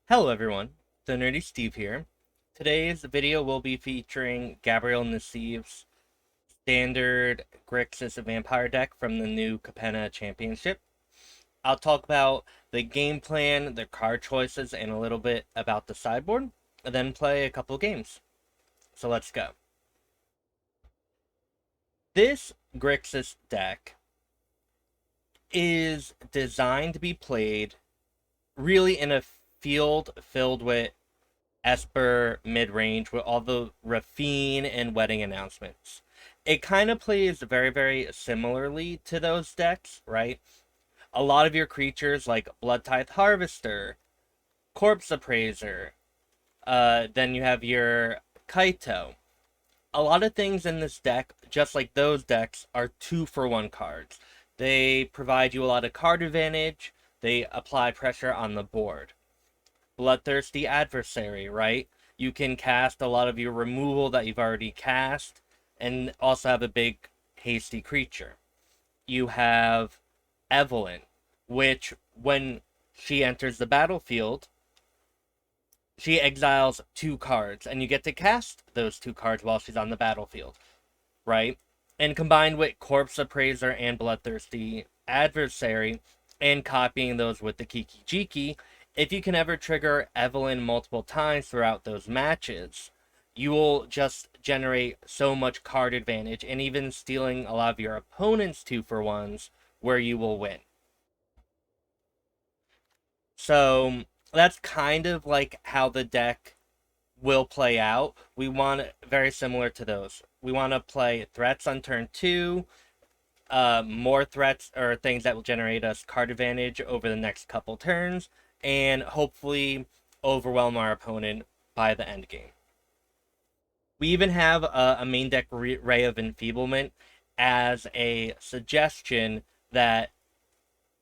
Hello everyone, the Nerdy Steve here. Today's video will be featuring Gabriel Nassif's standard Grixis Vampire deck from the new Capenna Championship. I'll talk about the game plan, the card choices, and a little bit about the sideboard, and then play a couple games. So let's go. This Grixis deck is designed to be played really in a field filled with Esper mid-range with all the Raffine and Wedding announcements. It kind of plays very, very similarly to those decks, right? A lot of your creatures like Bloodtithe Harvester, Corpse Appraiser, then you have your Kaito. A lot of things in this deck, just like those decks, are 2-for-1 cards. They provide you a lot of card advantage, they apply pressure on the board. Bloodthirsty Adversary, right? You can cast a lot of your removal that you've already cast, and also have a big, hasty creature. You have Evelyn, which, when she enters the battlefield, she exiles 2 cards, and you get to cast those 2 cards while she's on the battlefield, right? And combined with Corpse Appraiser and Bloodthirsty Adversary, and copying those with the Kiki Jiki, if you can ever trigger Evelyn multiple times throughout those matches, you will just generate so much card advantage, and even stealing a lot of your opponent's 2-for-1s, where you will win. So that's kind of like how the deck will play out. We want it very similar to those. We want to play threats on turn 2, more threats or things that will generate us card advantage over the next couple turns, and hopefully overwhelm our opponent by the end game. We even have a main deck Ray of Enfeeblement as a suggestion that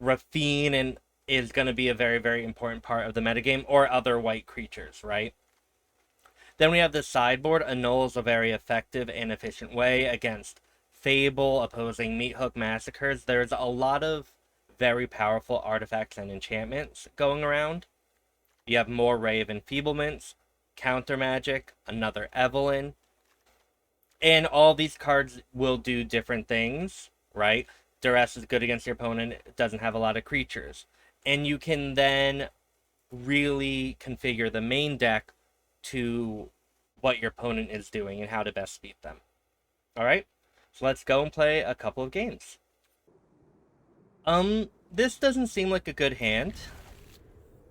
Raffine is going to be a very, very important part of the metagame, or other white creatures, right? Then we have the sideboard. Annul is a very effective and efficient way against Fable, opposing Meathook Massacres. There's a lot of very powerful artifacts and enchantments going around. You have more Ray of Enfeeblements, Counter Magic, another Evelyn. And all these cards will do different things, right? Duress is good against your opponent, it doesn't have a lot of creatures. And you can then really configure the main deck to what your opponent is doing and how to best beat them. Alright, so let's go and play a couple of games. This doesn't seem like a good hand,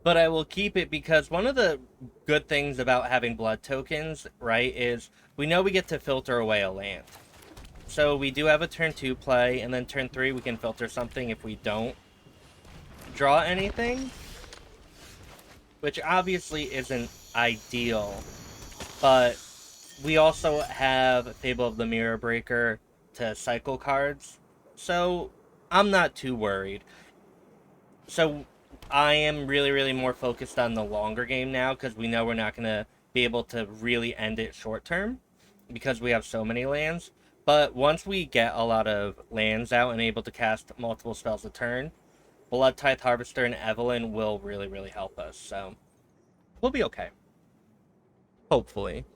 but I will keep it because one of the good things about having blood tokens, right, is we know we get to filter away a land. So we do have a turn 2 play, and then turn 3 we can filter something if we don't draw anything, which obviously isn't ideal, but we also have Fable of the Mirror Breaker to cycle cards, so I'm not too worried. So I am really, really more focused on the longer game now, because we know we're not going to be able to really end it short term, because we have so many lands. But once we get a lot of lands out and able to cast multiple spells a turn, Bloodtithe Harvester and Evelyn will really, really help us, so we'll be okay. Hopefully.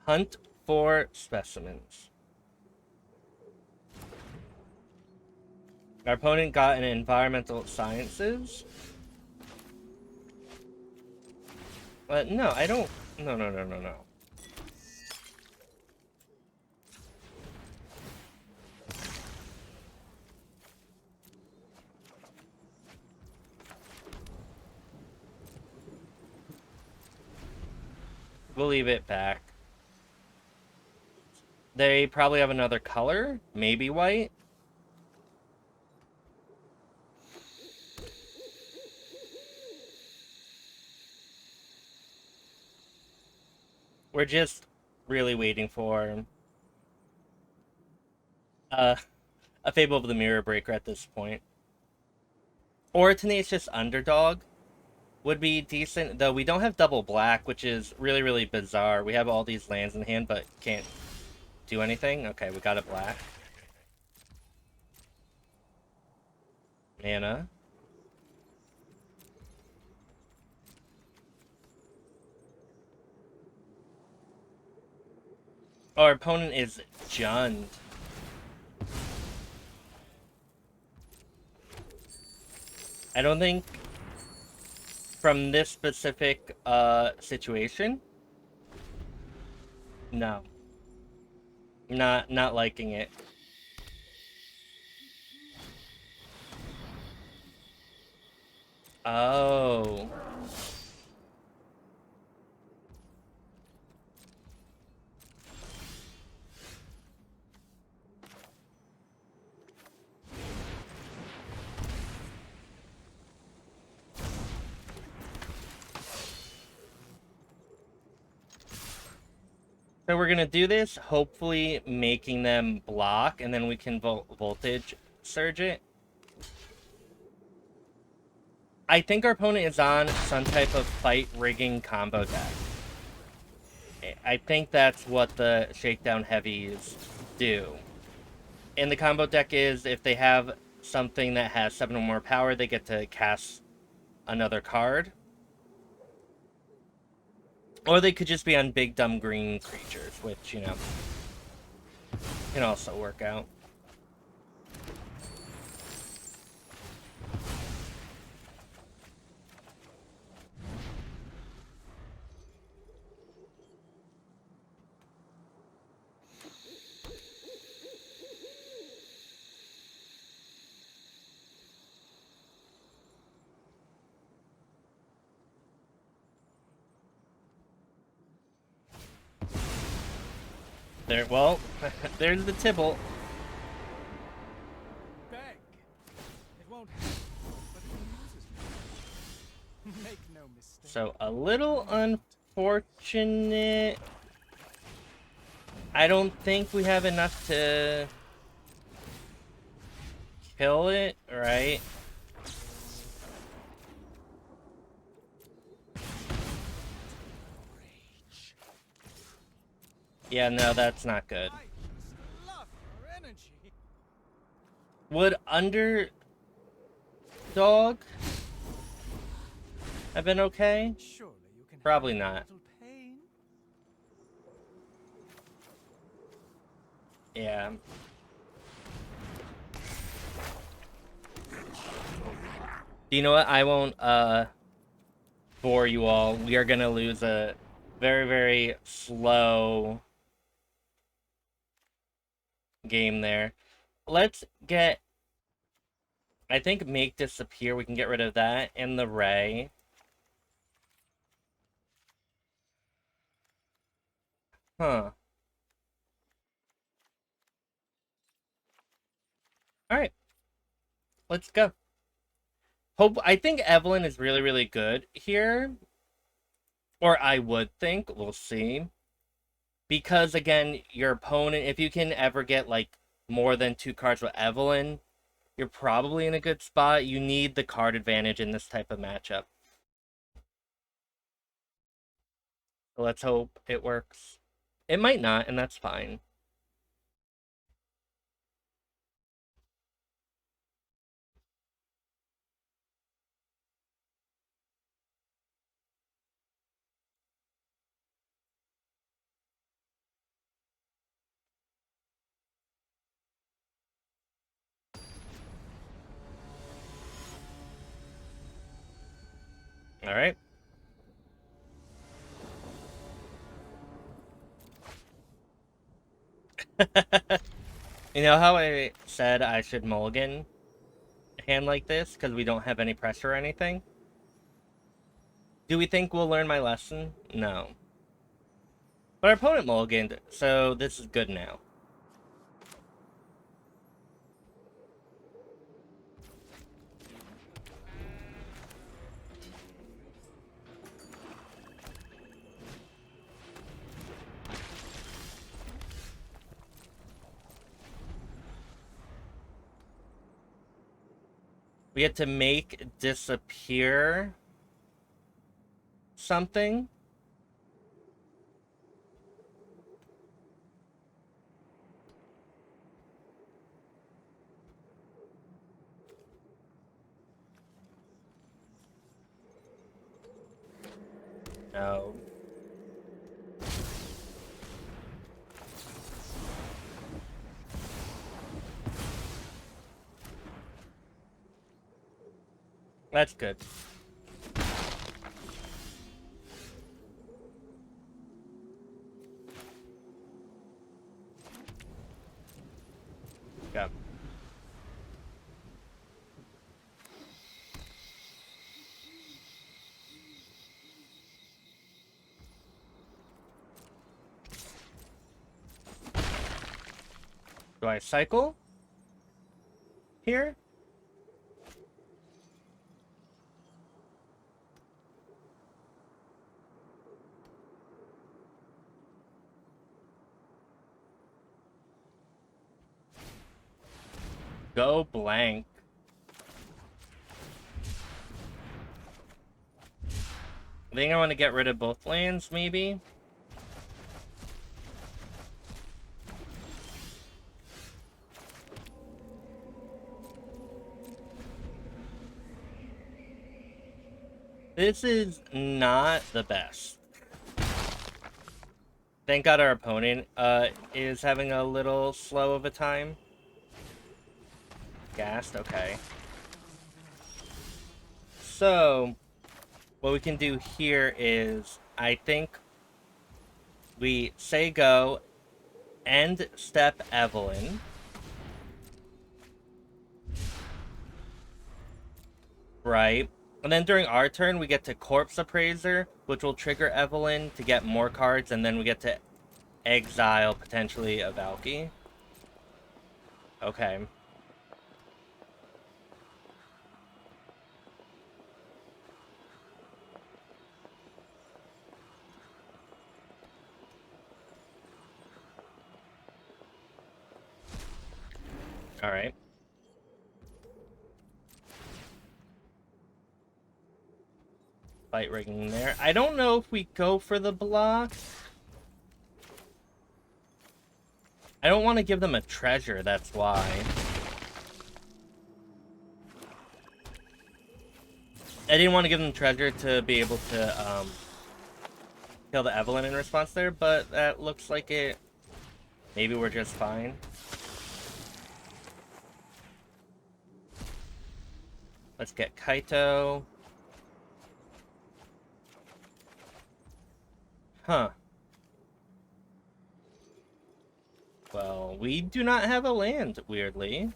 Hunt for specimens. Our opponent got an environmental sciences. But no, I don't. No. We'll leave it back. They probably have another color, maybe white. We're just really waiting for a Fable of the Mirror Breaker at this point. Or a Tenacious Underdog would be decent, though we don't have double black, which is really, really bizarre. We have all these lands in hand, but can't do anything. Okay, we got a black. mana. Our opponent is Jund. I don't think from this specific situation. No. Not liking it. Oh. So we're gonna do this, hopefully making them block, and then we can voltage surge it. I think our opponent is on some type of fight rigging combo deck. I think that's what the Shakedown Heavies do. And the combo deck is, if they have something that has 7 or more power, they get to cast another card. Or they could just be on big dumb green creatures, which, you know, can also work out. There, well, there's the Tibble. Beg. It won't help, but it amuses me. Make no mistake. So, a little unfortunate. I don't think we have enough to kill it, right? Yeah, no, that's not good. Would Underdog have been okay? Probably not. Yeah. You know what? I won't bore you all. We are gonna lose a very, very slow game there. Let's get, I think, make disappear. We can get rid of that and the ray. Huh. Alright. Let's go. I think Evelyn is really, really good here. Or I would think. We'll see. Because, again, your opponent, if you can ever get, like, more than 2 cards with Evelyn, you're probably in a good spot. You need the card advantage in this type of matchup. Let's hope it works. It might not, and that's fine. Alright. You know how I said I should mulligan a hand like this because we don't have any pressure or anything? Do we think we'll learn my lesson? No. But our opponent mulliganed, so this is good now. We get to make disappear something. No. That's good. Yeah. Do I cycle here? Go blank. I think I want to get rid of both lands, maybe. This is not the best. Thank God our opponent is having a little slow of a time. Gassed, okay. So, what we can do here is, I think we say go, end step Evelyn. Right. And then during our turn, we get to Corpse Appraiser, which will trigger Evelyn to get more cards, and then we get to exile, potentially, a Valky. Okay. Alright. Fight rigging there. I don't know if we go for the block. I don't want to give them a treasure, that's why. I didn't want to give them treasure to be able to kill the Evelyn in response there, but that looks like it. Maybe we're just fine. Let's get Kaito. Huh. Well, we do not have a land, weirdly.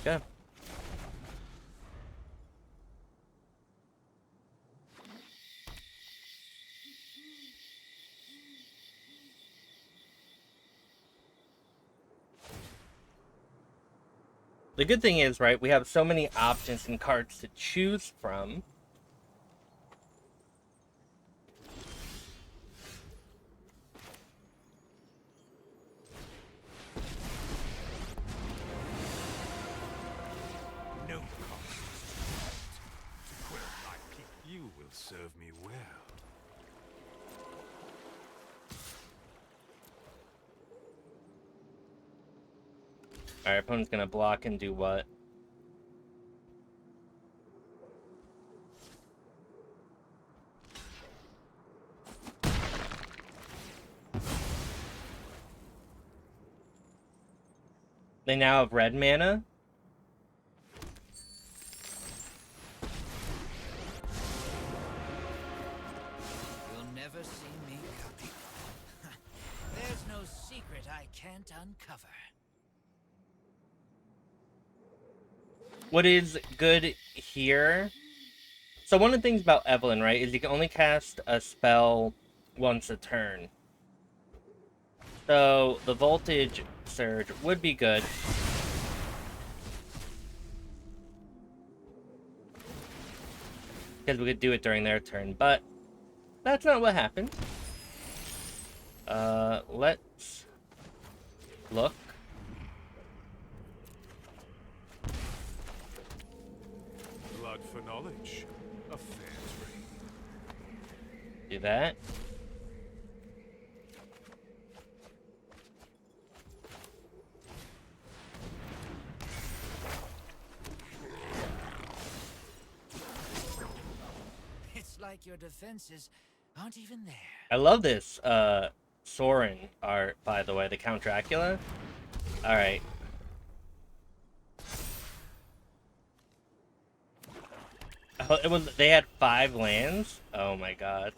Okay. The good thing is, right, we have so many options and cards to choose from. No cost to quell my peak. You will serve me well. Our opponent's gonna block and do what? They now have red mana. You'll never see me coming. There's no secret I can't uncover. What is good here? So one of the things about Evelyn, right, is you can only cast a spell once a turn. So the Voltage Surge would be good. Because we could do it during their turn, but that's not what happened. Let's look. Blood for knowledge. A fair trade. Do that. like your defenses aren't even there. I love this Soren art, by the way, the Count Dracula. Alright. Oh, they had 5 lands? Oh my god.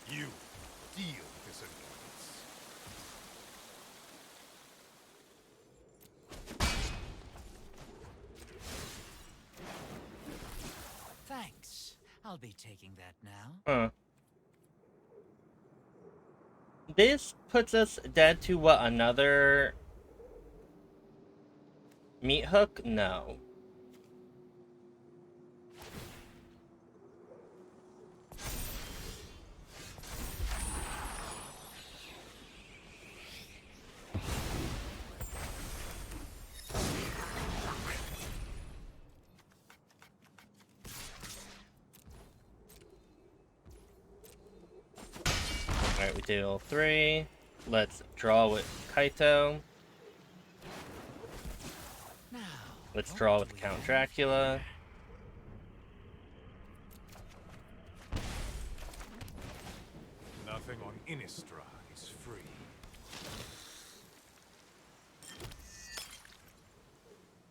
You deal with this annoyance. Thanks. I'll be taking that now. Huh. This puts us dead to what, another Meathook? No. Alright, we deal 3. Let's draw with Kaito. Now, Let's what draw do with we Count have Dracula. Nothing on Innistrad is free.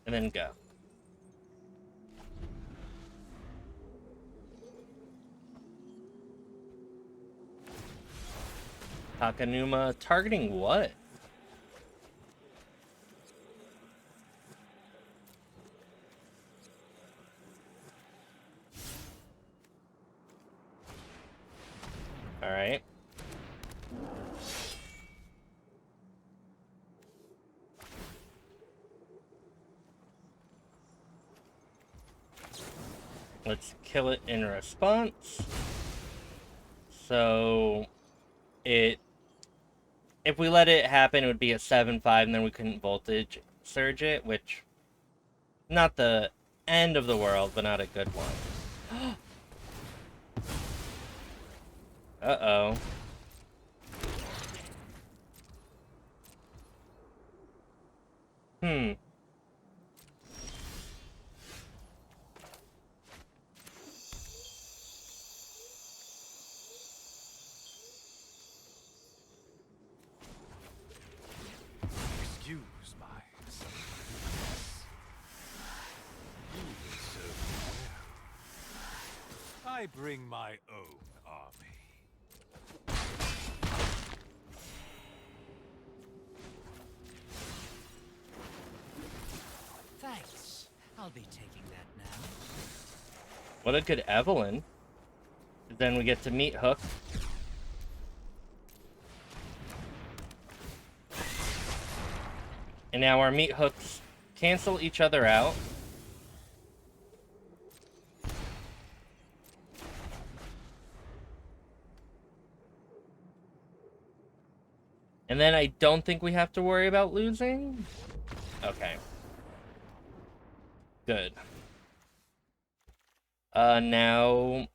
And then go. Takenuma targeting what? Alright. Let's kill it in response. So if we let it happen, it would be a 7-5, and then we couldn't voltage surge it, which not the end of the world, but not a good one. Uh-oh. Hmm. Excuse my silence. You will serve me well. I bring my own army. Thanks. I'll be taking that now. What a good Evelyn. Then we get to Meathook. And now our Meathooks cancel each other out. And then I don't think we have to worry about losing. Okay. Good. Now...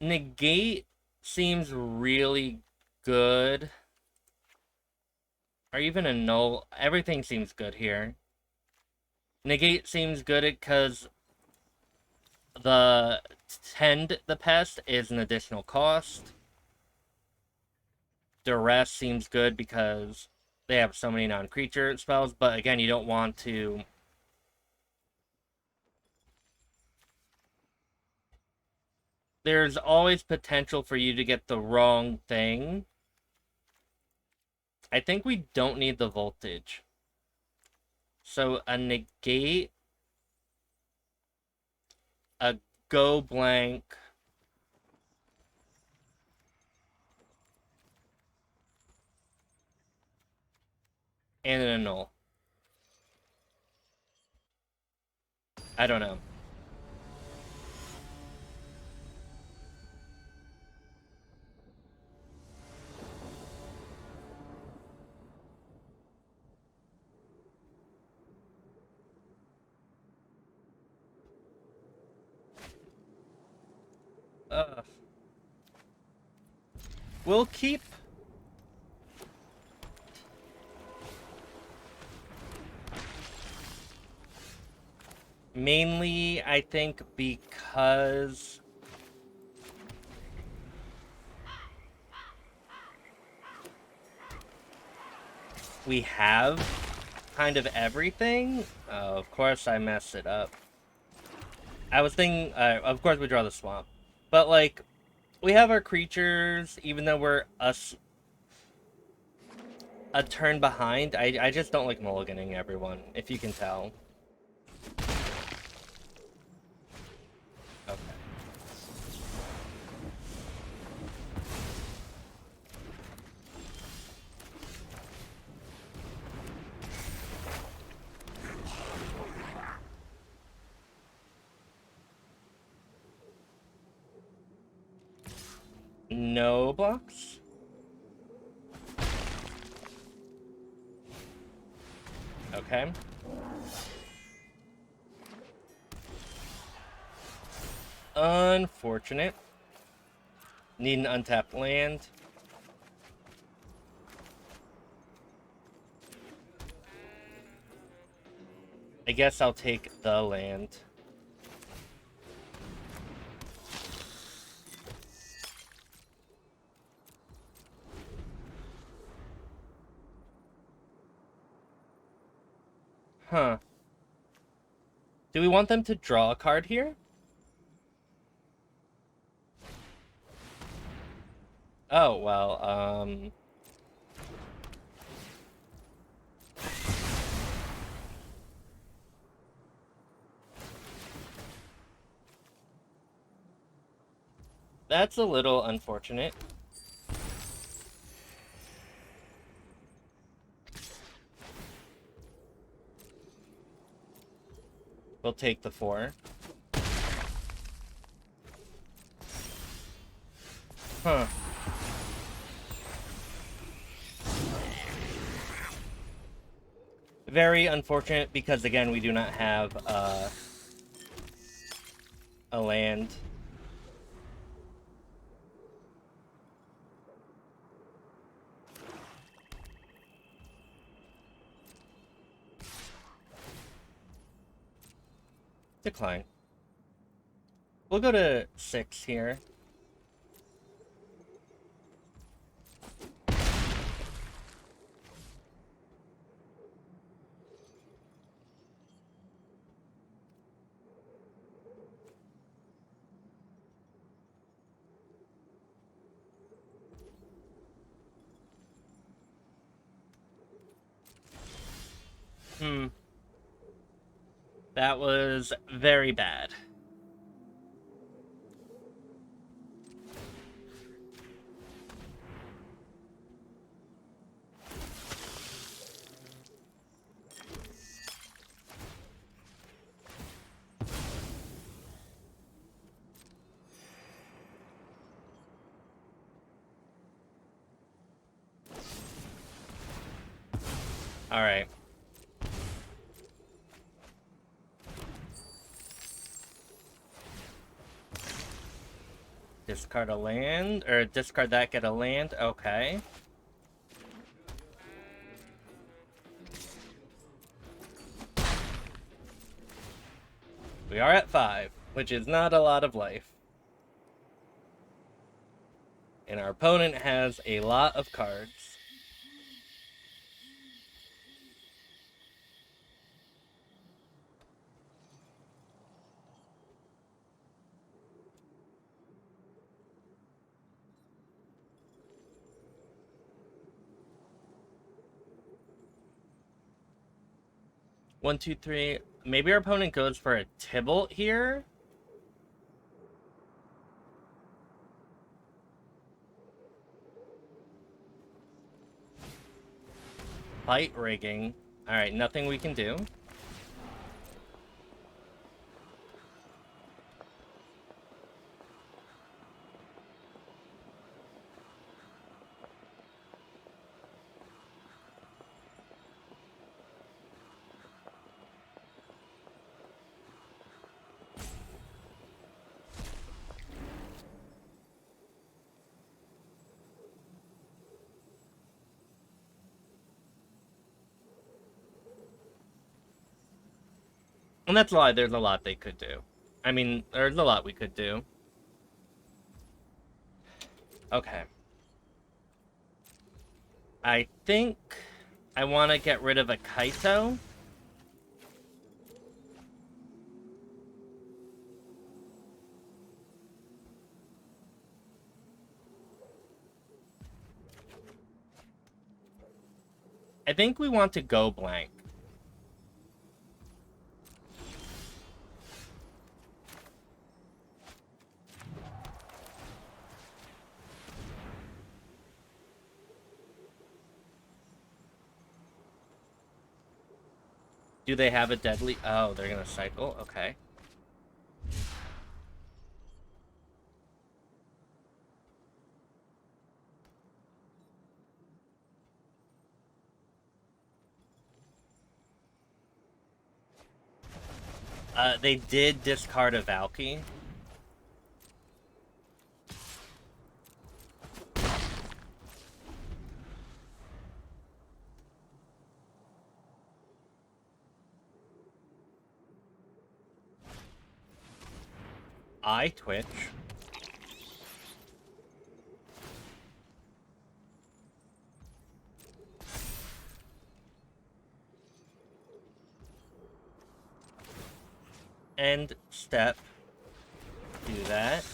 Negate seems really good. Or even a null. Everything seems good here. Negate seems good because the Tend the Pest is an additional cost. Duress seems good because they have so many non-creature spells, but again, you don't want to... There's always potential for you to get the wrong thing. I think we don't need the voltage. So a negate, a go blank, and an annul. I don't know. We'll keep... Mainly, I think, because... we have kind of everything. Oh, of course I messed it up. I was thinking, of course we draw the swamp. But, like, we have our creatures, even though we're a turn behind. I just don't like mulliganing everyone, if you can tell. Okay. No blocks? Okay. Unfortunate. Need an untapped land. I guess I'll take the land. Huh. Do we want them to draw a card here? Oh, well, that's a little unfortunate. We'll take the 4. Huh. Very unfortunate because, again, we do not have a land. Decline. We'll go to 6 here. That was very bad. All right. Discard a land, or discard that, get a land. Okay. We are at 5, which is not a lot of life. And our opponent has a lot of cards. One, two, three. Maybe our opponent goes for a Tibalt here. Fight rigging. Alright, nothing we can do. And that's why there's a lot they could do. I mean, there's a lot we could do. Okay. I think I want to get rid of a Kaito. I think we want to go blank. Do they have a deadly? Oh, they're gonna cycle? Okay. They did discard a Valky. Eye Twitch. End step. Do that.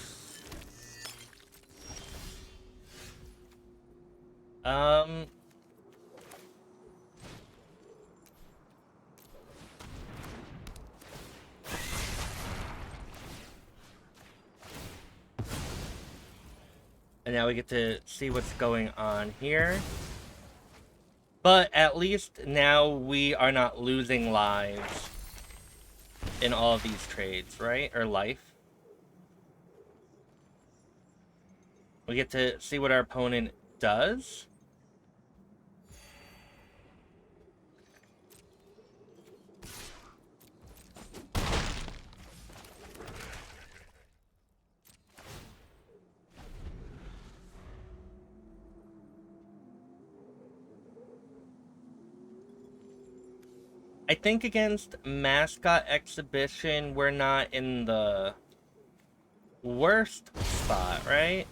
And now we get to see what's going on here. But at least now we are not losing lives in all of these trades, right? Or life. We get to see what our opponent does. I think against Mascot Exhibition, we're not in the worst spot, right?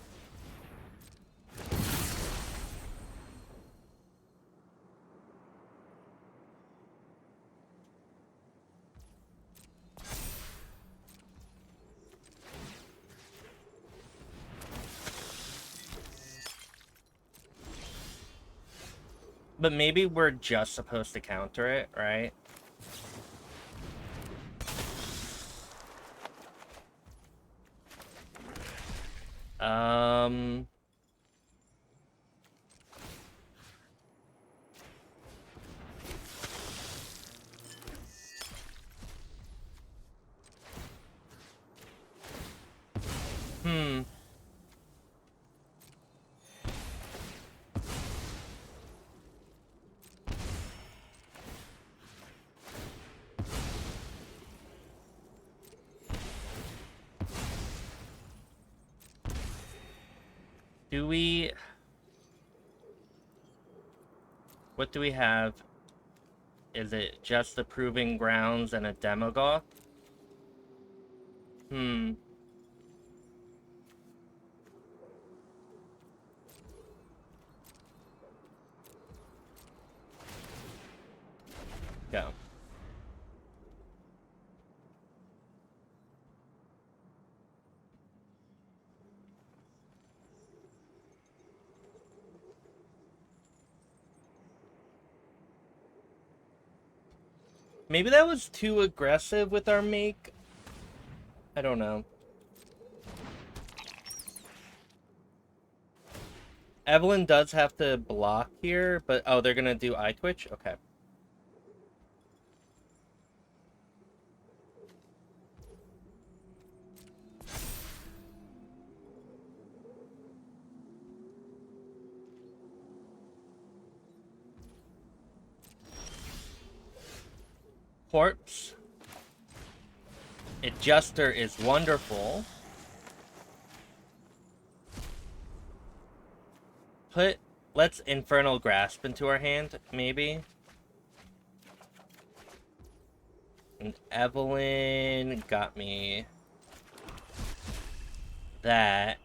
But maybe we're just supposed to counter it, right? Do we... What do we have? Is it just the Proving Grounds and a Demogoth? Go. Maybe that was too aggressive with our make? I don't know. Evelyn does have to block here, but... Oh, they're gonna do Eye Twitch? Okay. Corpse. Adjuster is wonderful. Let's Infernal Grasp into our hand, maybe. And Evelyn got me that.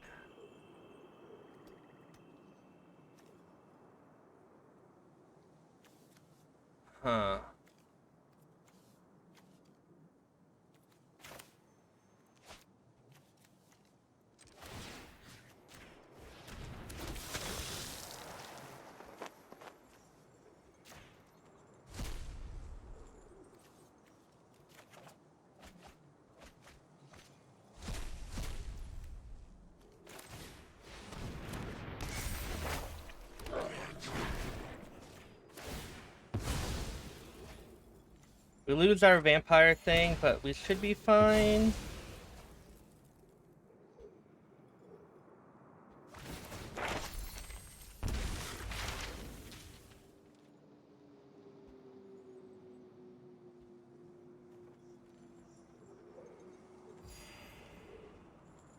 Huh. We lose our vampire thing, but we should be fine.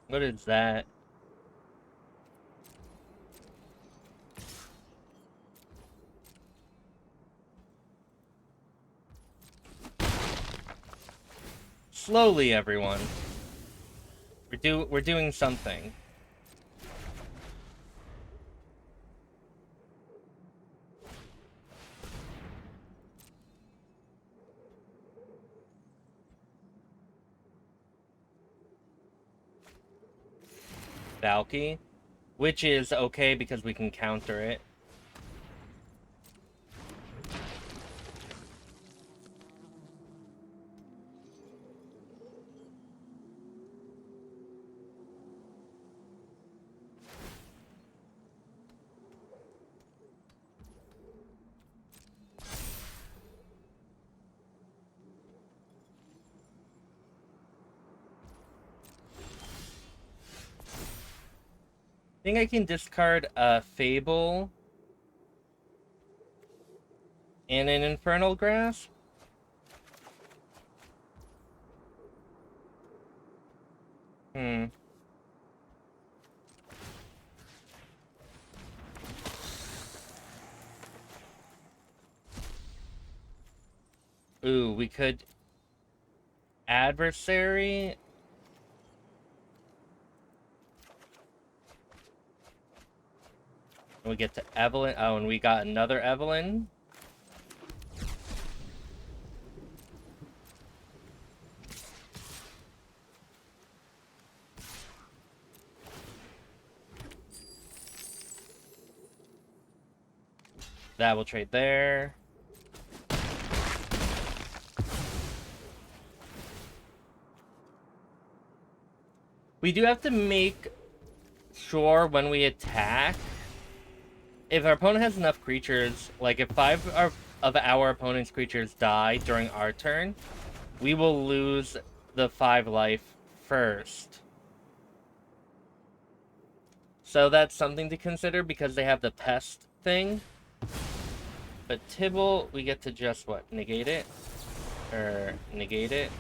What is that? Slowly, everyone. We're doing something. Valky, which is okay because we can counter it. I think I can discard a Fable and an Infernal Grasp. Ooh, we could Adversary. And we get to Evelyn. Oh, and we got another Evelyn. That will trade there. We do have to make sure when we attack, if our opponent has enough creatures, like if 5 of our opponent's creatures die during our turn, we will lose the 5 life first. So that's something to consider because they have the pest thing. But Tibble, we get to just, what, negate it? Or negate it.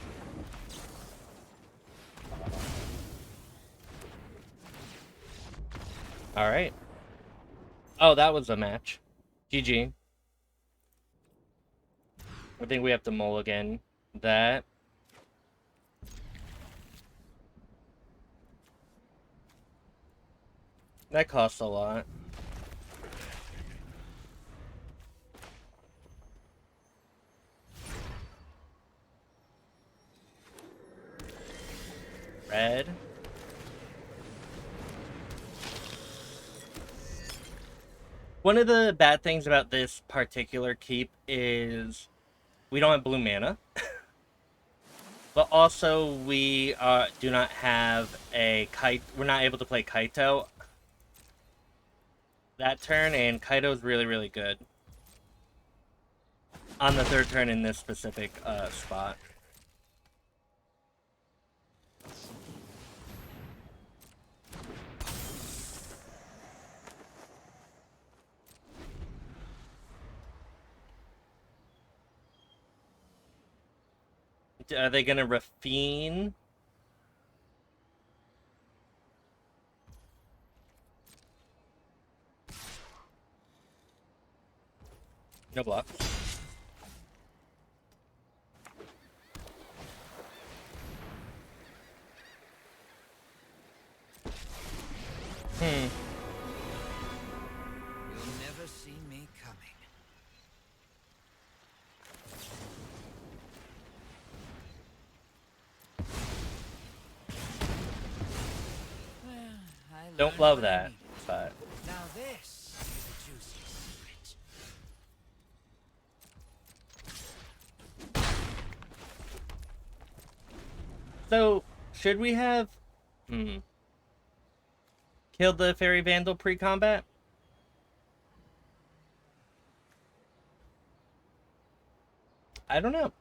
Alright. Oh, that was a match. GG. I think we have to mulligan that. That costs a lot. Red. One of the bad things about this particular keep is we don't have blue mana. But also we do not have a kite. We're not able to play Kaito that turn, and Kaito's really, really good on the third turn in this specific spot. Are they gonna Rafine? No blocks. Don't learned love what I that, needed. but Now this is a juicy secret. so should we have killed the Fairy Vandal pre-combat? I don't know.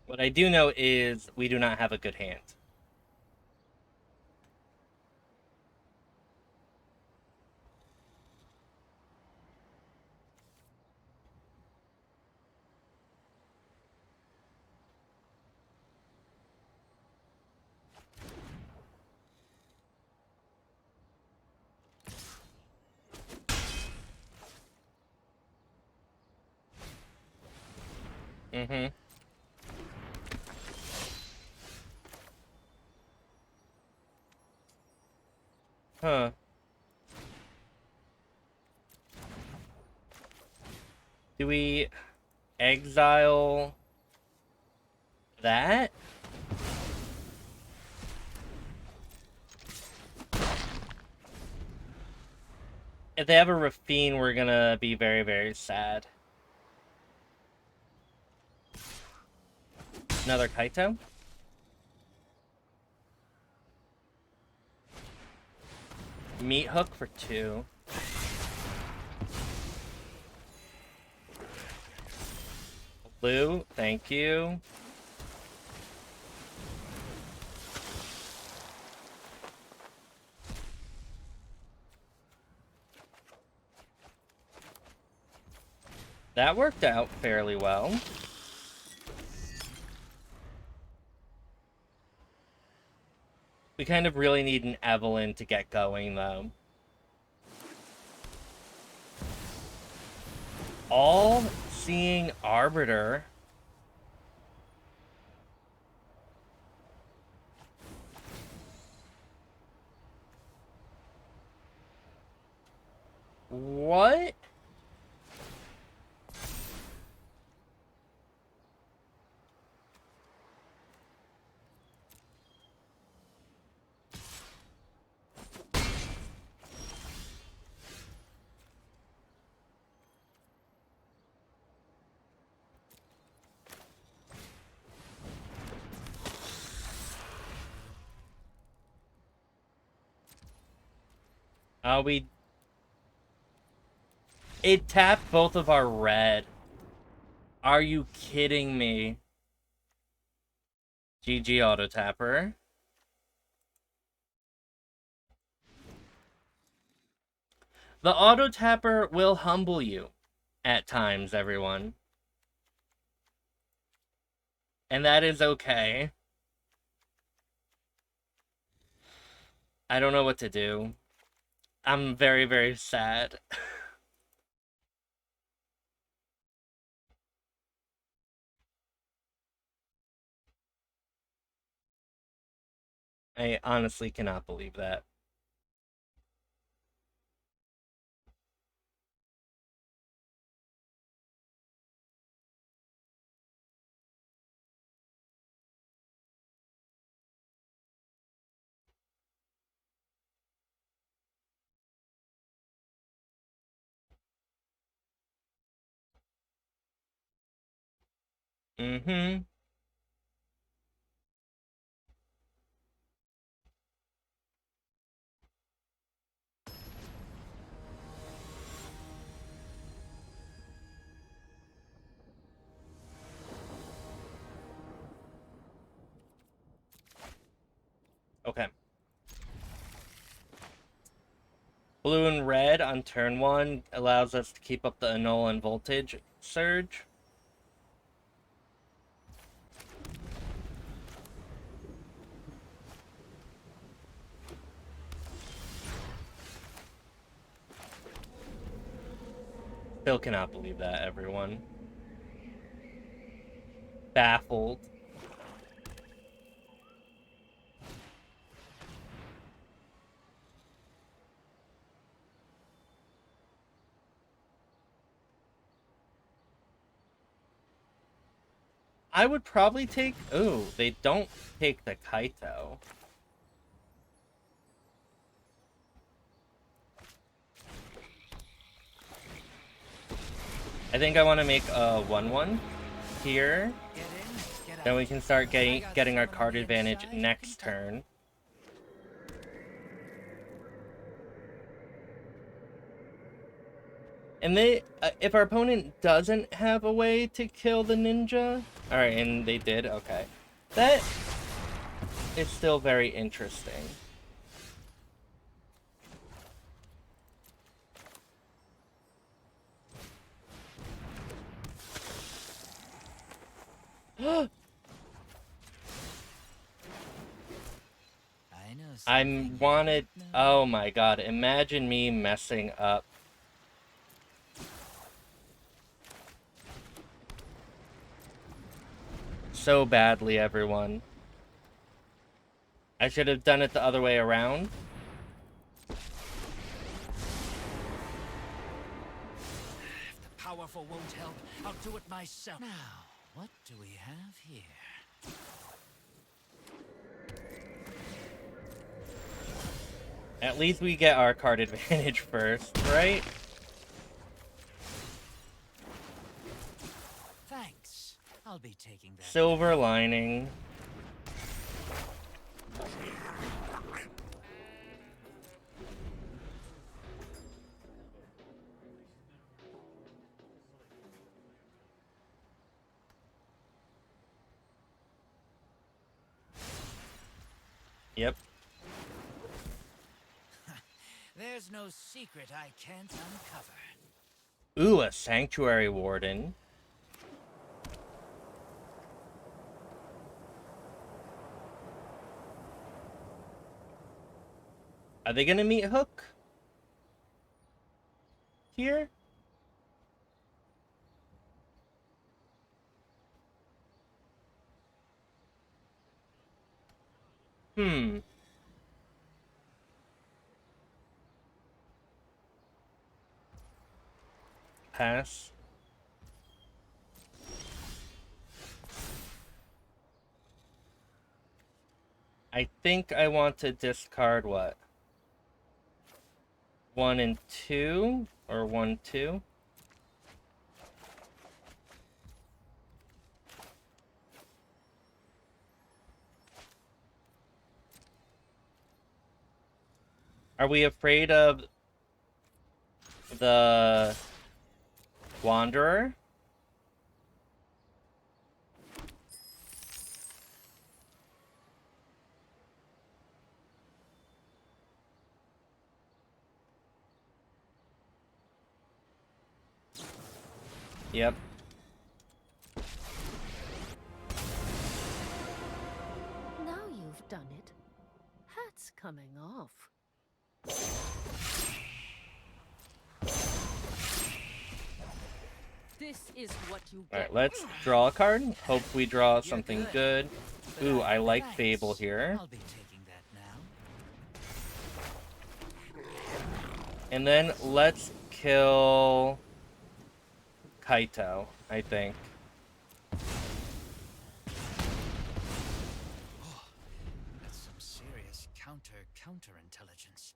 What I do know is we do not have a good hand. Mm-hmm. Huh. Do we exile that? If they have a Rafine, we're gonna be very, very sad. Another Kaito? Meathook for 2. Blue, thank you. That worked out fairly well. We kind of really need an Evelyn to get going, though. All-Seeing Arbiter. What? It tapped both of our red. Are you kidding me? GG auto tapper. The auto tapper will humble you at times, everyone. And that is okay. I don't know what to do. I'm very, very sad. I honestly cannot believe that. Mm-hmm. Okay. Blue and red on turn 1 allows us to keep up the annul and voltage surge. Still cannot believe that, everyone. Baffled. I would probably take... Ooh, they don't take the Kaito. I think I want to make a 1/1 here. Then we can start getting our card advantage next turn. And they, if our opponent doesn't have a way to kill the ninja... Alright, and they did, okay. That is still very interesting. I'm wanted... Oh my god, imagine me messing up. So badly, everyone. I should have done it the other way around. If the powerful won't help, I'll do it myself. Now, what do we have here? At least we get our card advantage first, right? Thanks. I'll be taking that. Silver lining. Yep. There's no secret I can't uncover. Ooh, a Sanctuary Warden. Are they gonna meet Hook? Here? Pass. I think I want to discard what? 1 and 2? Or 1, 2? Are we afraid of the Wanderer? Yep. Now you've done it. Hat's coming off. This is what you get. Alright, let's draw a card. Hope we draw something good. Ooh, I like Fable here. I'll be taking that now. And then let's kill Kaito, I think. Oh, that's some serious counter intelligence.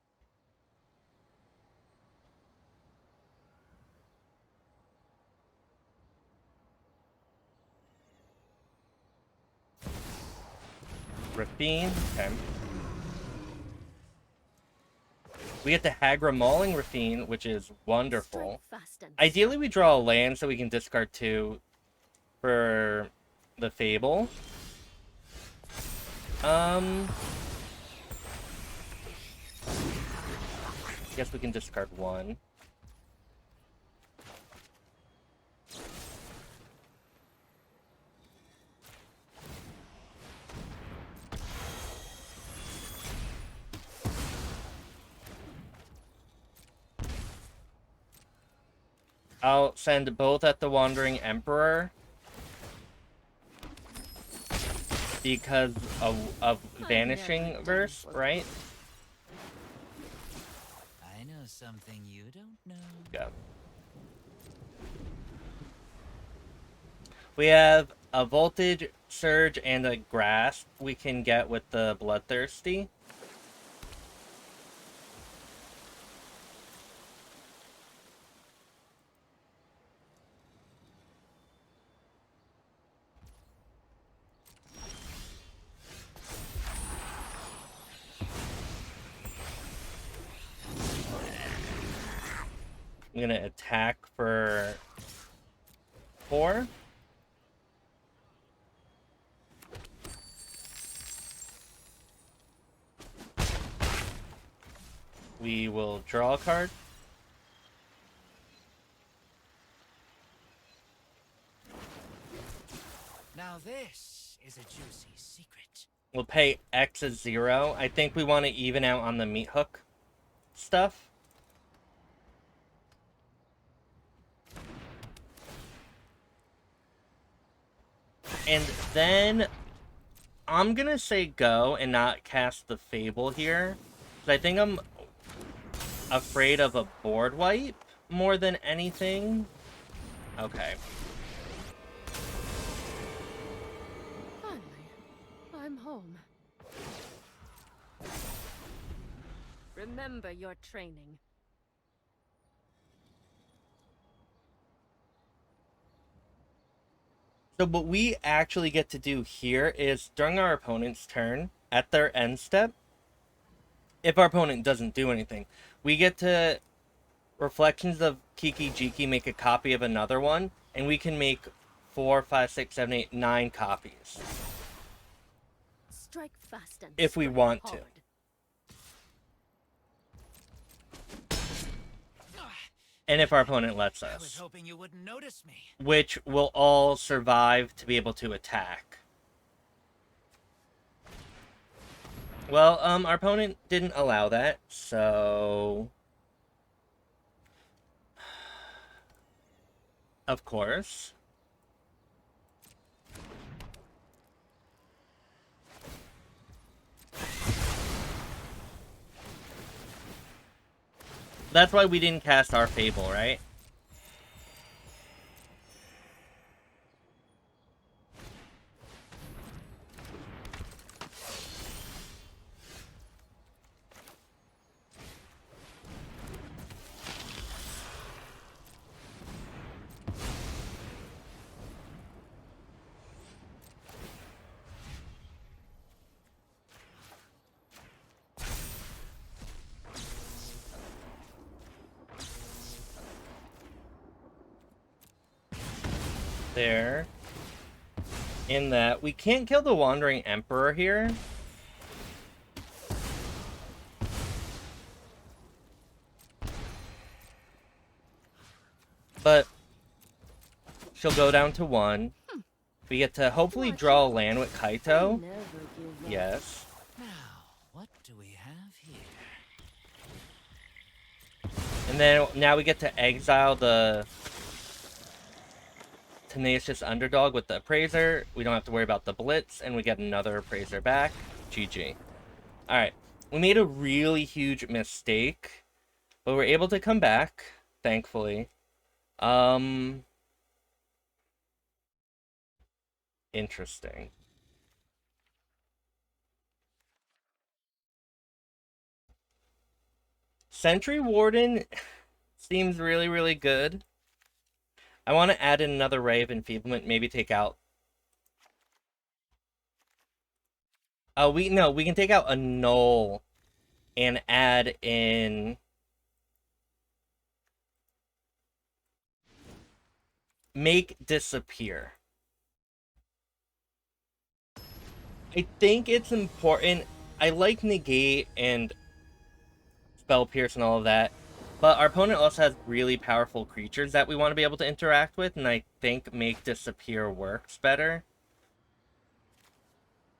Rafine, okay. We get the Hagra Mauling Rafine, which is wonderful. Ideally, we draw a land so we can discard 2 for the Fable. Guess we can discard 1. I'll send both at the Wandering Emperor because of Vanishing Verse, right? I know something you don't know. Yeah. We have a Voltage Surge and a Grasp we can get with the Bloodthirsty. I'm gonna attack for 4. We will draw a card. Now this is a juicy secret. We'll pay X as 0. I think we want to even out on the Meathook stuff. And then I'm gonna say go and not cast the Fable here. Because I think I'm afraid of a board wipe more than anything. Okay. Finally, I'm home. Remember your training. So what we actually get to do here is during our opponent's turn, at their end step, if our opponent doesn't do anything, we get to Reflections of Kiki Jiki make a copy of another one, and we can make 4, 5, 6, 7, 8, 9 copies. Strike fast and If we strike want to. hard. And if our opponent lets I was us. hoping you wouldn't notice me. Which will all survive to be able to attack. Well, our opponent didn't allow that, so... Of course. That's why we didn't cast our Fable, right? There. In that, we can't kill the Wandering Emperor here. But she'll go down to 1. We get to hopefully draw a land with Kaito. Never give up. Yes. Now, what do we have here? And then now we get to exile the Tenacious Underdog with the Appraiser. We don't have to worry about the Blitz, and we get another Appraiser back. GG. Alright. We made a really huge mistake, but we're able to come back, thankfully. Interesting. Sentry Warden seems really, really good. I want to add in another Ray of Enfeeblement, maybe take out... we can take out a Null and add in... Make Disappear. I think it's important. I like Negate and Spell Pierce and all of that, but our opponent also has really powerful creatures that we want to be able to interact with, and I think Make Disappear works better.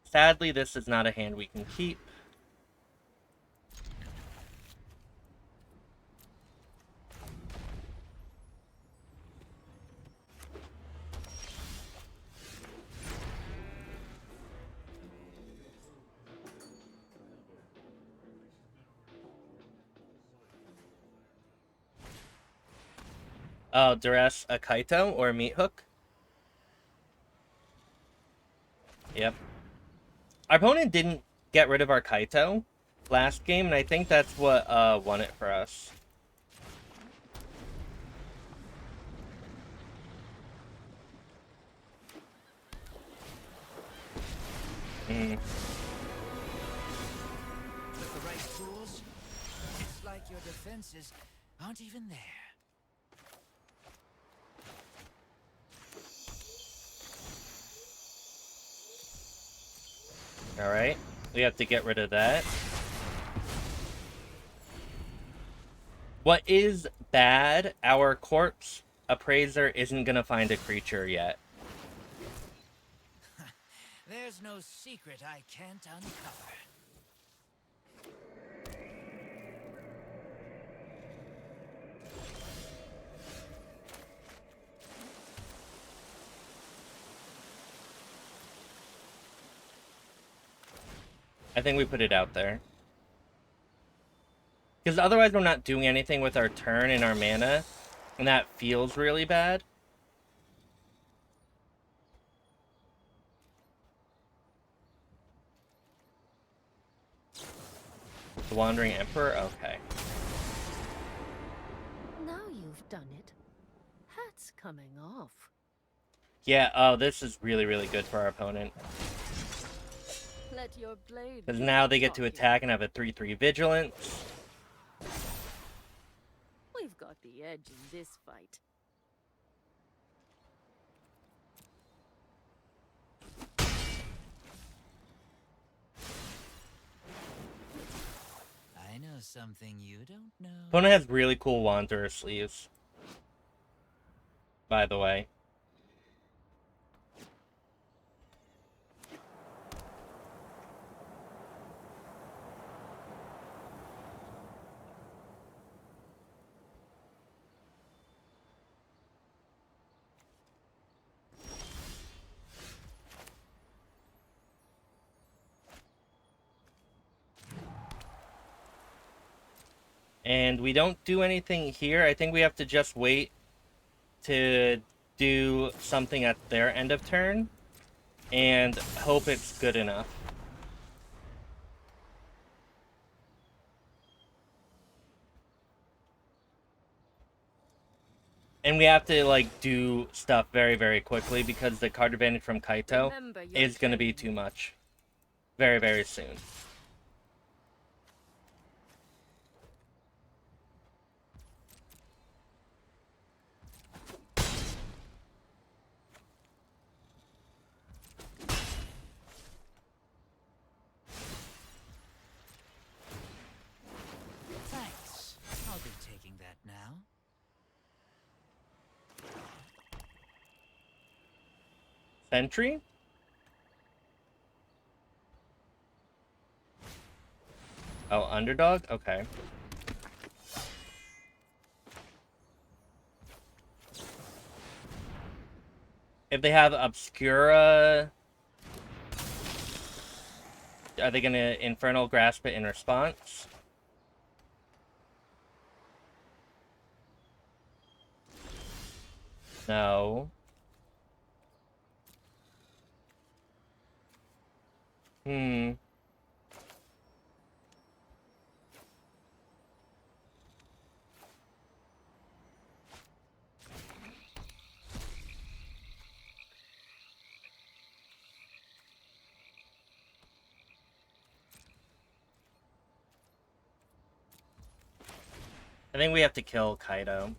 Sadly, this is not a hand we can keep. Oh, Duress a Kaito or a Meathook? Yep. Our opponent didn't get rid of our Kaito last game, and I think that's what won it for us. With the right tools, it's like your defenses aren't even there. Alright, we have to get rid of that. What is bad, our Corpse Appraiser isn't gonna find a creature yet. There's no secret I can't uncover. I think we put it out there. Because otherwise we're not doing anything with our turn and our mana, and that feels really bad. The Wandering Emperor? Okay. Now you've done it. Hat's coming off. Yeah, oh, this is really, really good for our opponent. Let your blade. Because do now the they get to talking. attack and have a 3/3 Vigilance. We've got the edge in this fight. I know something you don't know. Opponent has really cool Wanderer sleeves. By the way. And we don't do anything here. I think we have to just wait to do something at their end of turn and hope it's good enough. And we have to, like, do stuff very, very quickly because the card advantage from Kaito Remember your is going to be training. too much. Very, very soon. Thanks. I'll be taking that now. Sentry? Oh, Underdog? Okay. If they have Obscura, are they going to Infernal Grasp it in response? No. Hmm. I think we have to kill Kaito.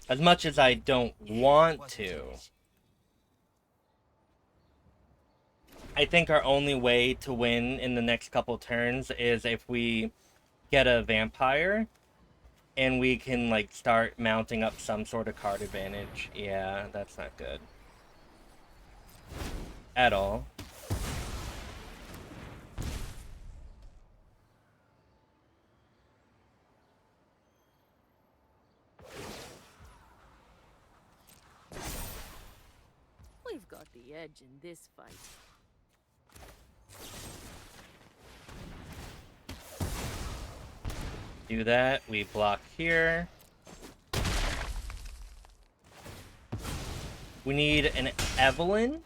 As much as I don't want to, I think our only way to win in the next couple turns is if we get a vampire and we can, like, start mounting up some sort of card advantage. Yeah, that's not good. At all. We've got the edge in this fight. Do that. We block here. We need an Evelyn.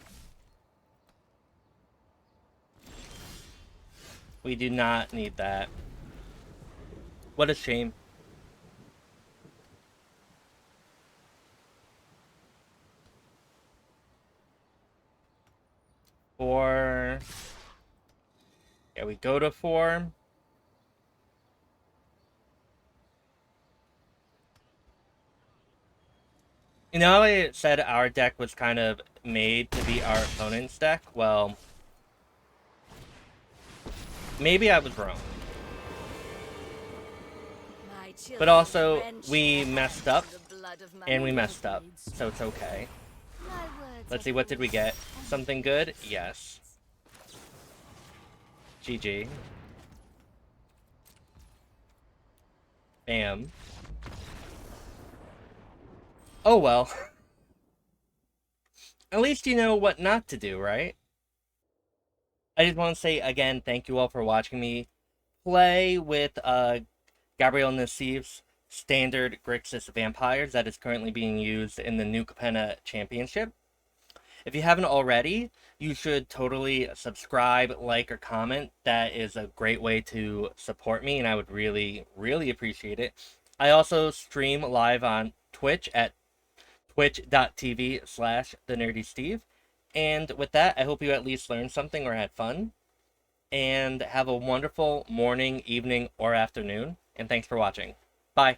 We do not need that. What a shame. Four. Yeah, we go to 4. You know how I said our deck was kind of made to be our opponent's deck? Well, maybe I was wrong. But also, we messed up, and we messed up, so it's okay. Let's see, what did we get? Something good? Yes. GG. Bam. Oh well. At least you know what not to do, right? I just want to say again, thank you all for watching me play with Gabriel Nassif's standard Grixis Vampires that is currently being used in the new Capenna Championship. If you haven't already, you should totally subscribe, like, or comment. That is a great way to support me, and I would really, really appreciate it. I also stream live on Twitch at twitch.tv/thenerdysteve. And with that, I hope you at least learned something or had fun. And have a wonderful morning, evening, or afternoon. And thanks for watching. Bye.